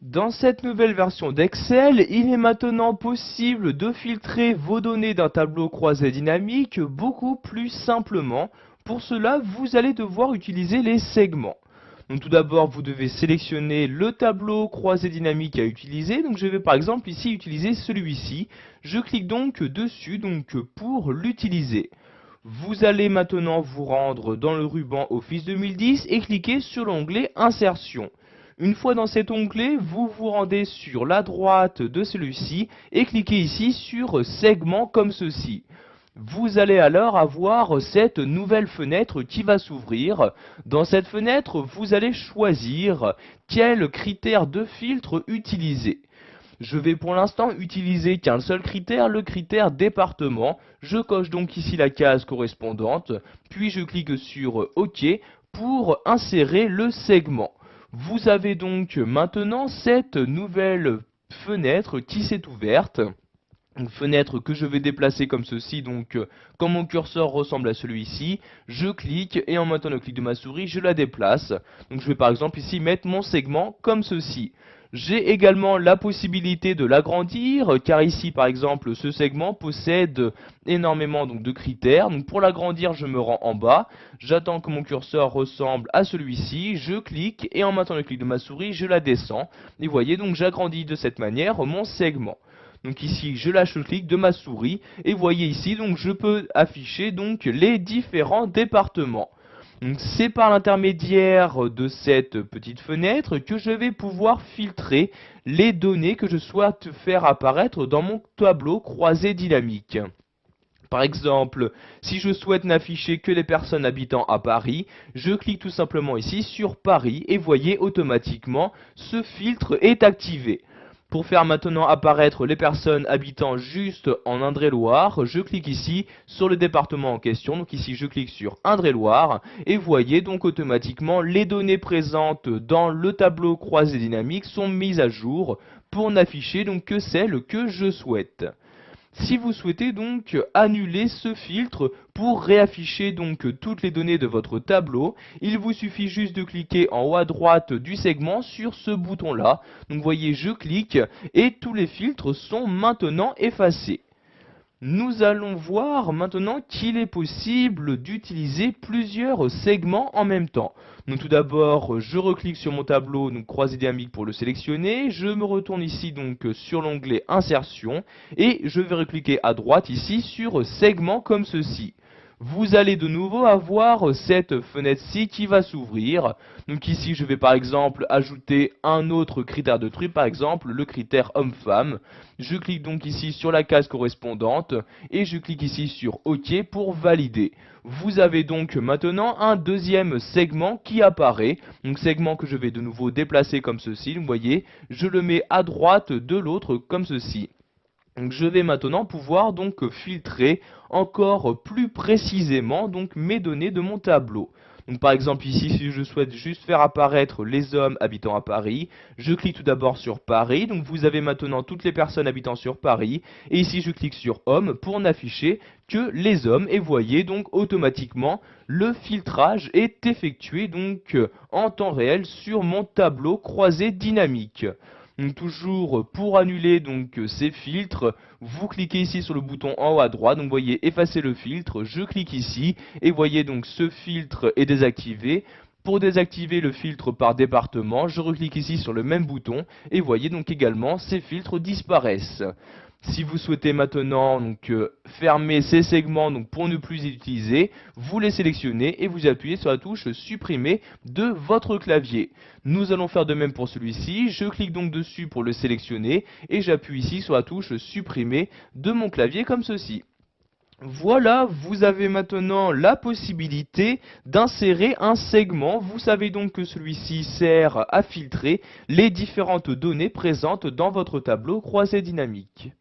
Dans cette nouvelle version d'Excel, il est maintenant possible de filtrer vos données d'un tableau croisé dynamique beaucoup plus simplement. Pour cela, vous allez devoir utiliser les segments. Donc tout d'abord, vous devez sélectionner le tableau croisé dynamique à utiliser. Donc je vais par exemple ici utiliser celui-ci. Je clique donc dessus pour l'utiliser. Vous allez maintenant vous rendre dans le ruban Office 2010 et cliquer sur l'onglet Insertion. Une fois dans cet onglet, vous vous rendez sur la droite de celui-ci et cliquez ici sur Segment comme ceci. Vous allez alors avoir cette nouvelle fenêtre qui va s'ouvrir. Dans cette fenêtre, vous allez choisir quel critère de filtre utiliser. Je vais pour l'instant utiliser qu'un seul critère, le critère département. Je coche donc ici la case correspondante, puis je clique sur OK pour insérer le segment. Vous avez donc maintenant cette nouvelle fenêtre qui s'est ouverte. Une fenêtre que je vais déplacer comme ceci, quand mon curseur ressemble à celui-ci, je clique et en maintenant le clic de ma souris, je la déplace. Donc je vais par exemple ici mettre mon segment comme ceci. J'ai également la possibilité de l'agrandir, car ici par exemple ce segment possède énormément de critères. Donc pour l'agrandir, je me rends en bas, j'attends que mon curseur ressemble à celui-ci, je clique et en maintenant le clic de ma souris, je la descends. Et vous voyez, donc j'agrandis de cette manière mon segment. Donc ici, je lâche le clic de ma souris et vous voyez ici, donc je peux afficher les différents départements. C'est par l'intermédiaire de cette petite fenêtre que je vais pouvoir filtrer les données que je souhaite faire apparaître dans mon tableau croisé dynamique. Par exemple, si je souhaite n'afficher que les personnes habitant à Paris, je clique tout simplement ici sur Paris et voyez automatiquement ce filtre est activé. Pour faire maintenant apparaître les personnes habitant juste en Indre-et-Loire, je clique ici sur le département en question. Donc ici je clique sur Indre-et-Loire et voyez donc automatiquement les données présentes dans le tableau croisé dynamique sont mises à jour pour n'afficher que celles que je souhaite. Si vous souhaitez donc annuler ce filtre pour réafficher toutes les données de votre tableau, il vous suffit juste de cliquer en haut à droite du segment sur ce bouton là. Donc vous voyez, je clique et tous les filtres sont maintenant effacés. Nous allons voir maintenant qu'il est possible d'utiliser plusieurs segments en même temps. Donc tout d'abord, je reclique sur mon tableau croisé dynamique pour le sélectionner. Je me retourne ici sur l'onglet Insertion et je vais recliquer à droite ici sur Segment comme ceci. Vous allez de nouveau avoir cette fenêtre-ci qui va s'ouvrir. Donc ici, je vais par exemple ajouter un autre critère de truc, par exemple le critère homme-femme. Je clique donc ici sur la case correspondante et je clique ici sur OK pour valider. Vous avez donc maintenant un deuxième segment qui apparaît. Donc segment que je vais de nouveau déplacer comme ceci. Vous voyez, je le mets à droite de l'autre comme ceci. Donc je vais maintenant pouvoir filtrer encore plus précisément mes données de mon tableau. Donc par exemple ici, si je souhaite juste faire apparaître les hommes habitant à Paris, je clique tout d'abord sur Paris. Donc vous avez maintenant toutes les personnes habitant sur Paris. Et ici je clique sur hommes pour n'afficher que les hommes. Et voyez donc automatiquement le filtrage est effectué en temps réel sur mon tableau croisé dynamique. Donc toujours pour annuler ces filtres, vous cliquez ici sur le bouton en haut à droite, donc vous voyez effacer le filtre, je clique ici et voyez donc ce filtre est désactivé. Pour désactiver le filtre par département, je reclique ici sur le même bouton et voyez donc également ces filtres disparaissent. Si vous souhaitez maintenant fermer ces segments pour ne plus les utiliser, vous les sélectionnez et vous appuyez sur la touche supprimer de votre clavier. Nous allons faire de même pour celui-ci. Je clique donc dessus pour le sélectionner et j'appuie ici sur la touche supprimer de mon clavier comme ceci. Voilà, vous avez maintenant la possibilité d'insérer un segment. Vous savez donc que celui-ci sert à filtrer les différentes données présentes dans votre tableau croisé dynamique.